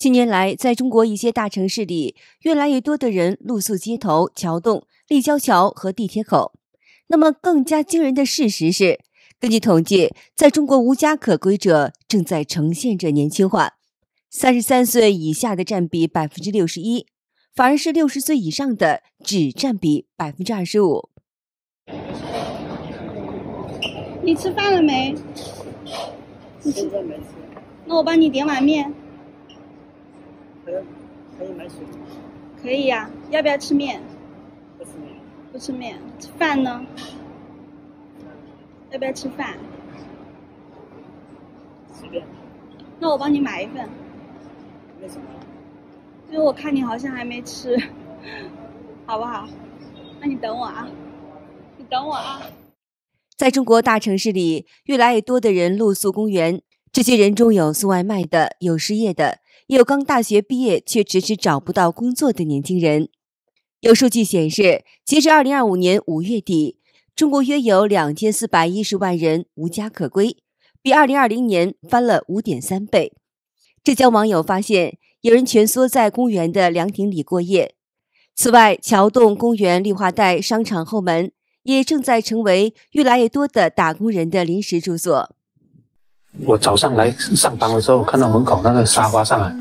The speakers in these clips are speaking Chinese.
近年來，在中國一些大城市裡，越來越多的人露宿街頭、橋洞、立交橋和地鐵口。那麼，更加驚人的事實是，根據統計，在中國無家可歸者正在呈現着年輕化，33歲以下的佔比61%，反而是60歲以上的只佔比25%。你吃飯了沒？現在沒吃。那我幫你點碗麵。可以買水。可以呀，要不要吃麵？不吃麵。不吃麵。吃飯呢？要不要吃飯？隨便。那我幫你買一份。為什麼？因為我看你好像還沒吃，好不好？那你等我啊，你等我啊。在中國大城市裡，越來越多的人露宿公園。這些人中有送外賣的，有失業的，也有剛大學畢業卻遲遲找不到工作的年輕人。有數據顯示，截至2025年5月底，中國約有2410萬人無家可歸，比2020年翻了5.3倍。浙江網友發現，有人蜷縮在公園的涼亭裡過夜。此外，橋洞公園綠化帶商場後門也正在成為越來越多的打工人的臨時住所。我早上來上班的時候，看到門口那個沙發上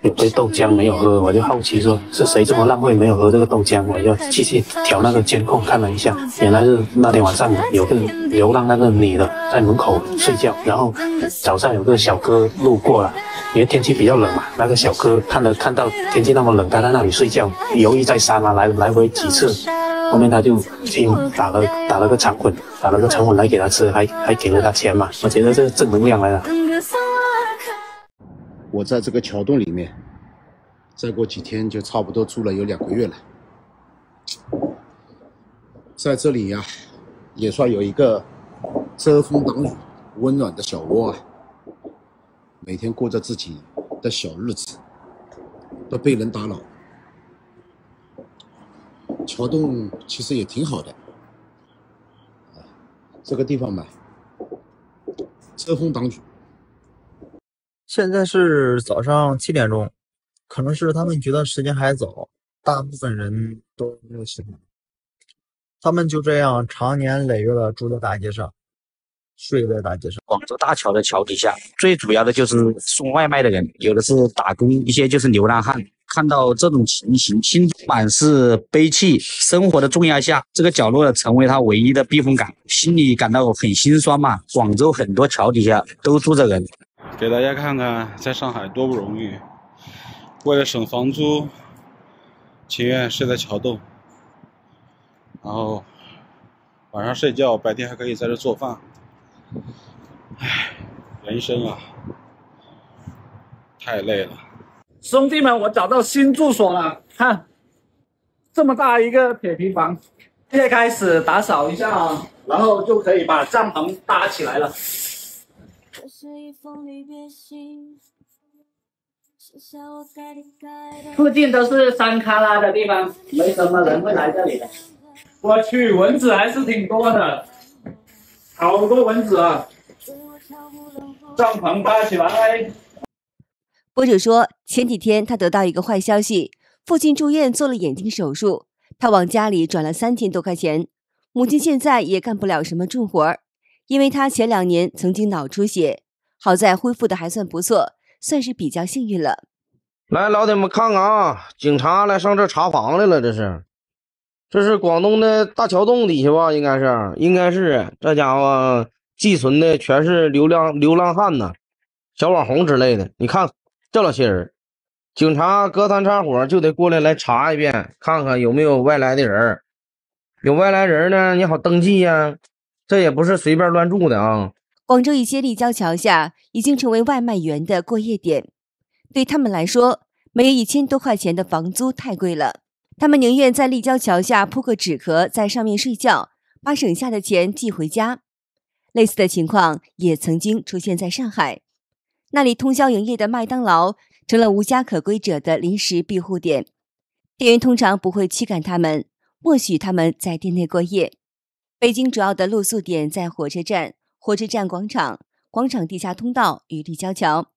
有杯豆漿沒有喝，我就好奇說是誰這麼浪費沒有喝這個豆漿，我就繼續調那個監控看了一下，原來是那天晚上有個流浪那個女的在門口睡覺，然後早上有個小哥路過了，因為天氣比較冷嘛，那個小哥看到天氣那麼冷，他在那裡睡覺，猶豫再三嘛，來回幾次，後面他就打了個長棍，打了個長棍來給他吃，還給了他錢嘛，我覺得這是正能量來的。我在這個橋洞裡面，再過幾天就差不多住了有2個月了。在這裡呀，也算有一個遮風擋雨、溫暖的小窩啊。每天過着自己的小日子，都被人打擾。橋洞其實也挺好的，這個地方嘛，遮風擋雨。現在是早上7點鐘，可能是他們覺得時間還早，大部分人都沒有醒。他們就這樣長年累月的住在大街上，睡在大街上。廣州大橋的橋底下，最主要的就是送外賣的人，有的是打工，一些就是流浪漢。看到這種情形，心滿是悲戚。生活的重壓下，這個角落成為他唯一的避風港，心裡感到很心酸嘛。廣州很多橋底下都住着人。給大家看看在上海多不容易，為了省房租，情願睡在橋洞，然後晚上睡覺，白天還可以在這做飯。唉，人生啊，太累了。兄弟們，我找到新住所了，看，這麼大一個鐵皮房，現在開始打掃一下啊，然後就可以把帳篷搭起來了。附近都是山旮旯的地方，沒什麼人會來這裡的。我去，蚊子還是挺多的，好多蚊子啊！帳篷搭起來。博主說，前幾天他得到一個壞消息，父親住院做了眼睛手術，他往家裡轉了3000多塊錢。母親現在也幹不了什麼重活，因為他前2年曾經腦出血，好在恢復的還算不錯，算是比較幸運了。來，老鐵們看看啊，警察來上這查房來了，這是廣東的大橋洞底下吧？應該是這家伙寄存的全是流浪漢吶，小網紅之類的。你看這老些人，警察隔三差五就得过來查一遍，看看有沒有外來的人。有外來人呢，你好登記呀，這也不是隨便亂住的啊。廣州一些立交橋下已經成為外賣員的過夜點，對他們來說，每月1000多塊錢的房租太貴了，他們寧願在立交橋下鋪個紙殼在上面睡覺，把省下的錢寄回家。類似的情況也曾經出現在上海，那裡通宵營業的麥當勞成了无家可歸者的臨時庇護點，店員通常不會驅趕他們，默許他們在店內過夜。北京主要的露宿點在火車站、火車站廣場、廣場地下通道與立交橋。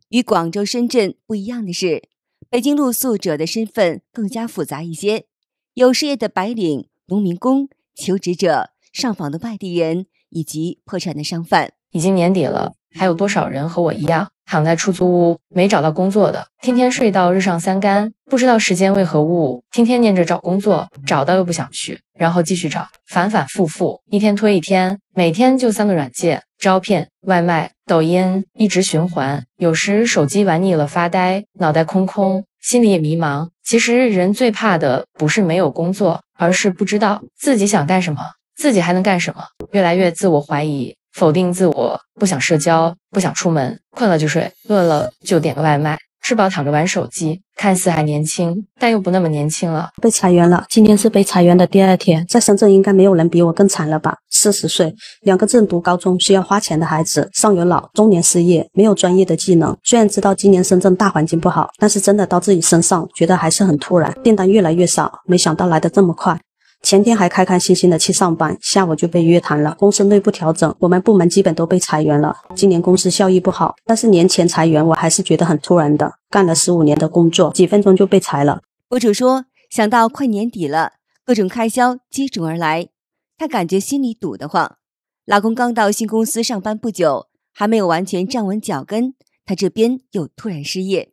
與廣州、深圳不一樣的是，北京露宿者的身份更加複雜一些，有失業的白領、農民工、求職者、上訪的外地人以及破產的商販。已經年底了，還有多少人和我一樣躺在出租屋沒找到工作的，天天睡到日上三竿，不知道時間為何物，天天念着找工作，找到又不想去，然後繼續找，反反复复，一天推一天，每天就3個軟件，招聘、外賣、抖音，一直循環。有時手機玩膩了發呆，腦袋空空，心裡也迷茫。其實人最怕的不是沒有工作，而是不知道自己想幹什麼，自己還能幹什麼，越來越自我懷疑，否定自我，不想社交，不想出門，困了就睡，餓了就點個外賣，吃飽躺着玩手機，看似還年輕，但又不那麼年輕了。被裁員了，今天是被裁員的第2天，在深圳應該沒有人比我更慘了吧？40歲，2個正讀高中需要花錢的孩子，上有老，中年失業，沒有專業的技能。雖然知道今年深圳大環境不好，但是真的到自己身上，覺得還是很突然，訂單越來越少，沒想到來得這麼快。前天還開開心心的去上班，下午就被約談了。公司內部調整，我們部門基本都被裁員了。今年公司效益不好，但是年前裁員我還是覺得很突然的。幹了15年的工作，幾分鐘就被裁了。博主說，想到快年底了，各種開銷接踵而來，她感覺心裡堵得慌。老公剛到新公司上班不久，還沒有完全站穩腳跟，她這邊又突然失業。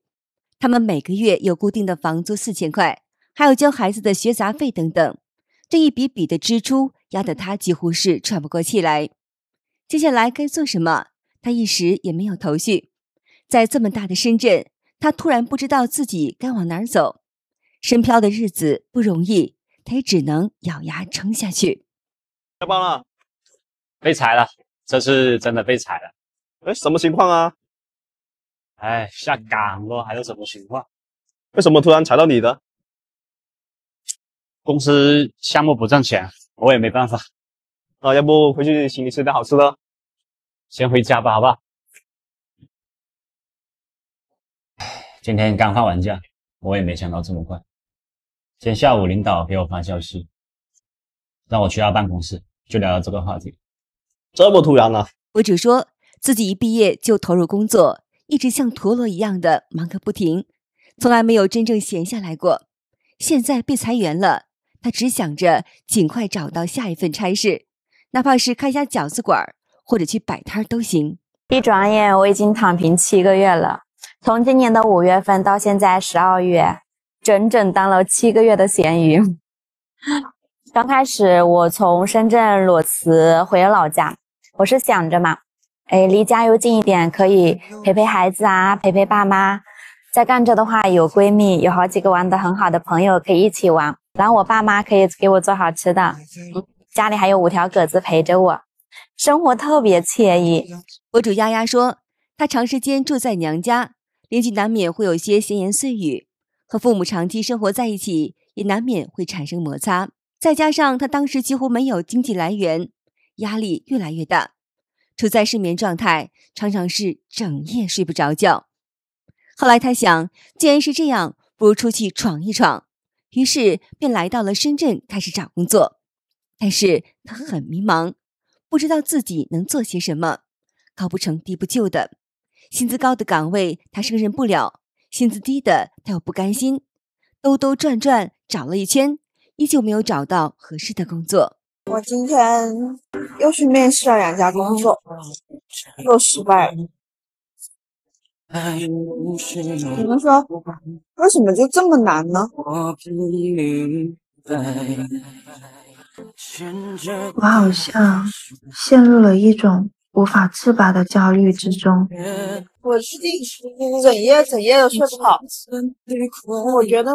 他們每個月有固定的房租4000塊，還有教孩子的學雜費等等。這一筆筆的支出壓得他幾乎是喘不過氣來。接下來該做什麼？他一時也沒有頭緒。在這麼大的深圳，他突然不知道自己該往哪兒走。深漂的日子不容易，他也只能咬牙撐下去。下班了，被裁了，這次真的被裁了。哎，什麼情況啊？哎，下崗了，還有什麼情況？為什麼突然裁到你的？公司項目不掙錢，我也沒辦法。要不回去請你吃點好吃的？先回家吧，好吧？今天剛放完假，我也沒想到這麼快。今天下午領導給我發消息，讓我去他辦公室，就聊到這個話題。這麼突然啊？博主說自己一畢業就投入工作，一直像陀螺一樣的忙個不停，從來沒有真正閒下來過。現在被裁員了，他只想着盡快找到下一份差事，哪怕是開家餃子館或者去擺攤都行。一轉眼我已經躺平7個月了，從今年的5月份到現在12月，整整當了7個月的鹹魚。剛開始我從深圳裸辭回了老家，我是想着嘛，離家又近一點，可以陪陪孩子啊，陪陪爸媽。在贛州的話，有閨蜜，有好幾個玩得很好的朋友可以一起玩，然後我爸媽可以給我做好吃的，家裡還有5條狗子陪着我，生活特別愜意。博主丫丫說，她長時間住在娘家，鄰居難免會有些閒言碎語，和父母長期生活在一起，也難免會產生摩擦。再加上她當時幾乎沒有經濟來源，壓力越來越大，處在失眠狀態，常常是整夜睡不着覺。後來他想，既然是這樣，不如出去闖一闖，於是便來到了深圳開始找工作。但是他很迷茫，不知道自己能做些什麼，高不成低不就的，薪資高的崗位他勝任不了，薪資低的他又不甘心，兜兜轉轉找了一圈，依舊沒有找到合適的工作。我今天又去面試了2家工作，又失敗了。你們說為什麼就這麼難呢？我好像陷入了一種無法自拔的焦慮之中。我最近整夜的睡不好，我覺得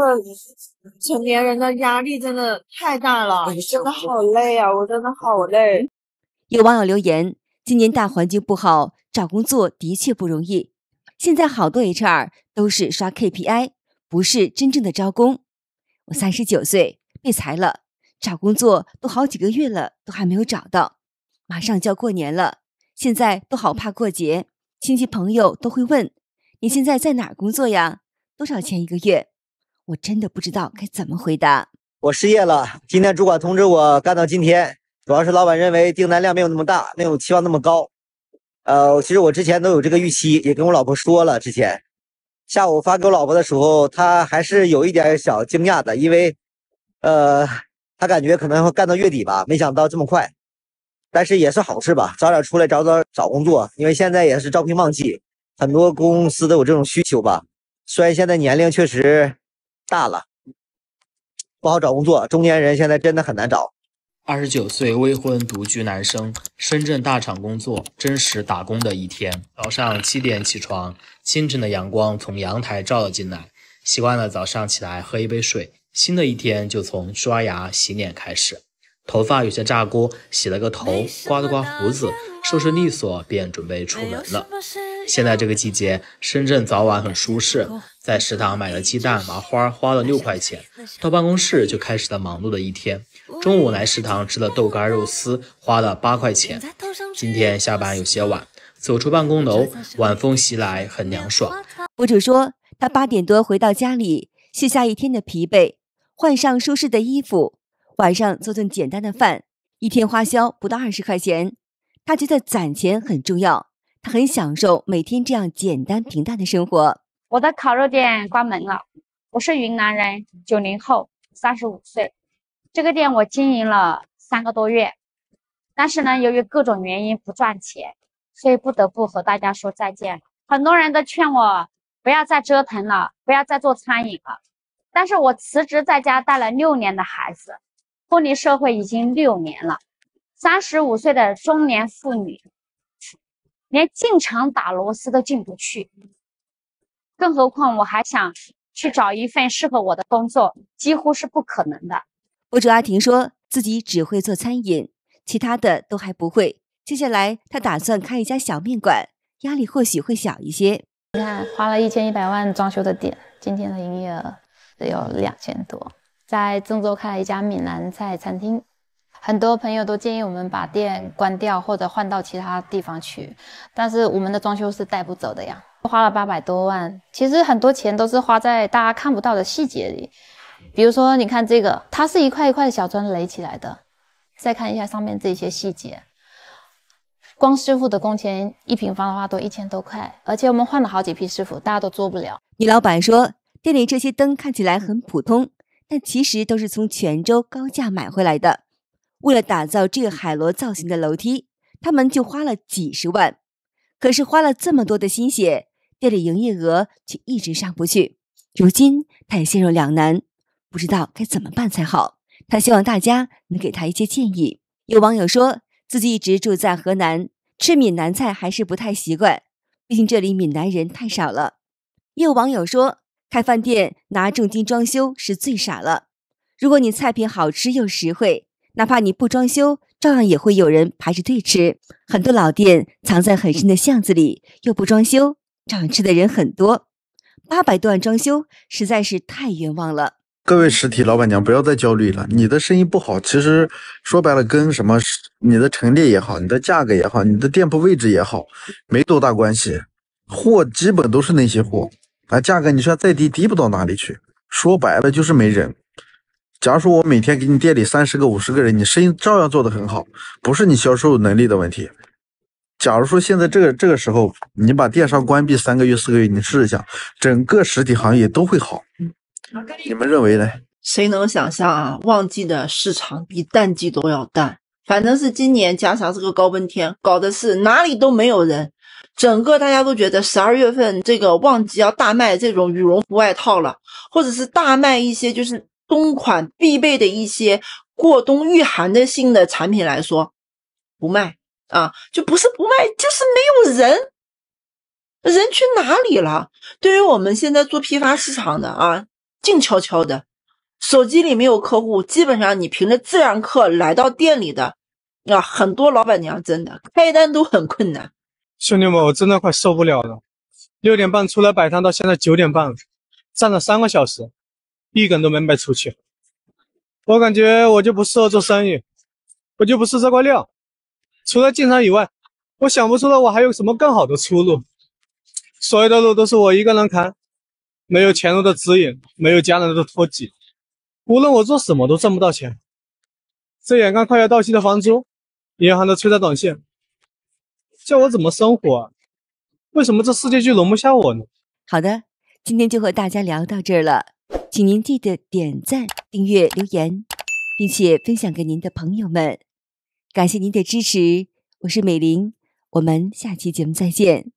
成年人的壓力真的太大了，真的好累啊，我真的好累。有網友留言，今年大環境不好，找工作的確不容易。現在好多 HR 都是刷 KPI， 不是真正的招工。我39歲被裁了，找工作都好幾個月了，都還沒有找到。馬上就要過年了，現在都好怕過節，親戚朋友都會問，你現在在哪兒工作呀？多少錢1個月？我真的不知道該怎麼回答。我失業了，今天主管通知我幹到今天，主要是老闆認為訂單量沒有那麼大，沒有期望那麼高。其實我之前都有這個預期，也跟我老婆說了。之前下午發給我老婆的時候，她還是有一點小驚訝的，因為她感覺可能會幹到月底吧，沒想到這麼快。但是也是好事吧，早點出來找工作，因為現在也是招聘旺季，很多公司都有這種需求吧。雖然現在年齡確實大了，不好找工作，中年人現在真的很難找。29歲未婚獨居男生，深圳大廠工作，真實打工的一天。早上7點起床，清晨的陽光從陽台照了進來，習慣了早上起來喝一杯水，新的一天就從刷牙洗臉開始。頭髮有些炸鍋，洗了個頭，刮了刮鬍子，收拾利索，便準備出門了。現在這個季節，深圳早晚很舒適，在食堂買了雞蛋、麻花，花了6塊錢，到辦公室就開始了忙碌的一天。中午來食堂吃了豆乾肉絲，花了8塊錢。今天下班有些晚，走出辦公樓，晚風襲來，很涼爽。博主說，他8點多回到家裡，卸下一天的疲憊，換上舒適的衣服，晚上做頓簡單的飯，一天花銷不到20塊錢。他覺得攢錢很重要，他很享受每天這樣簡單平淡的生活。我的烤肉店關門了，我是雲南人，90後，35歲。這個店我經營了3個多月，但是呢，由於各種原因不賺錢，所以不得不和大家說再見了。很多人都勸我不要再折騰了，不要再做餐飲了。但是我辭職在家帶了6年的孩子，脫離社會已經6年了。35歲的中年婦女，連進廠打螺絲都進不去，更何況我還想去找一份適合我的工作，幾乎是不可能的。博主阿婷说自己只會做餐飲，其他的都還不會。接下來他打算開一家小麵館，壓力或許會小一些。你看，花了1100萬裝修的店，今天的營業額得有2000多。在鄭州開了一家閩南菜餐廳，很多朋友都建議我們把店關掉或者換到其他地方去，但是我們的裝修是帶不走的呀。花了800多萬，其實很多錢都是花在大家看不到的細節裡。比如說，你看這個，它是一塊一塊的小磚壘起來的。再看一下上面這些細節，光師傅的工錢1平方的話都1000多塊，而且我們換了好幾批師傅，大家都做不了。女老闆說，店裡這些燈看起來很普通，但其實都是從泉州高價買回來的。為了打造這個海螺造型的樓梯，他們就花了幾十萬。可是花了這麼多的心血，店裡營業額卻一直上不去。如今他也陷入兩難，不知道該怎麼辦才好。他希望大家能給他一些建議。有網友說自己一直住在河南，吃閩南菜還是不太習慣，畢竟這裡閩南人太少了。也有網友說開飯店拿重金裝修是最傻了。如果你菜品好吃又實惠，哪怕你不裝修，照樣也會有人排着隊吃。很多老店藏在很深的巷子裡，又不裝修，照樣吃的人很多。800多萬裝修實在是太冤枉了。各位實體老闆娘不要再焦慮了，你的生意不好，其實說白了跟什麼你的陳列也好，你的價格也好，你的店鋪位置也好，沒多大關係。貨基本都是那些貨啊，價格你說再低，低不到哪裡去。說白了就是沒人。假如說我每天給你店裡30個50個人，你生意照樣做得很好，不是你銷售能力的問題。假如說現在這個時候你把電商關閉3個月4個月，你試一下，整個實體行業都會好。你們認為呢？誰能想象啊，旺季的市場比淡季都要淡。反正是今年加上这個高温天，搞的是哪裡都沒有人，整個大家都覺得12月份這個旺季要大賣這種羽絨服外套了，或者是大賣一些就是冬款必備的一些過冬御寒的性的產品來說，不賣啊，就不是不賣，就是沒有人。人去哪裡了？對於我們現在做批發市場的啊，靜悄悄的，手機裡沒有客戶，基本上你憑着自然客來到店裡的啊，很多老闆娘真的開單都很困難。兄弟們，我真的快受不了了，6點半出來擺攤到現在9點半了，站了3個小時，一個人都沒賣出去。我感覺我就不適合做生意，我就不是這塊料。除了進廠以外，我想不出來我還有什麼更好的出路。所有的路都是我一個人扛，沒有前路的指引，沒有家人的托舉，無論我做什麼都掙不到錢。這眼看快要到期的房租，銀行都催着短信，叫我怎麼生活啊？為什麼這世界就容不下我呢？好的，今天就和大家聊到這兒了，請您記得點讚、訂閱、留言，並且分享給您的朋友們。感謝您的支持，我是美玲，我們下期節目再見。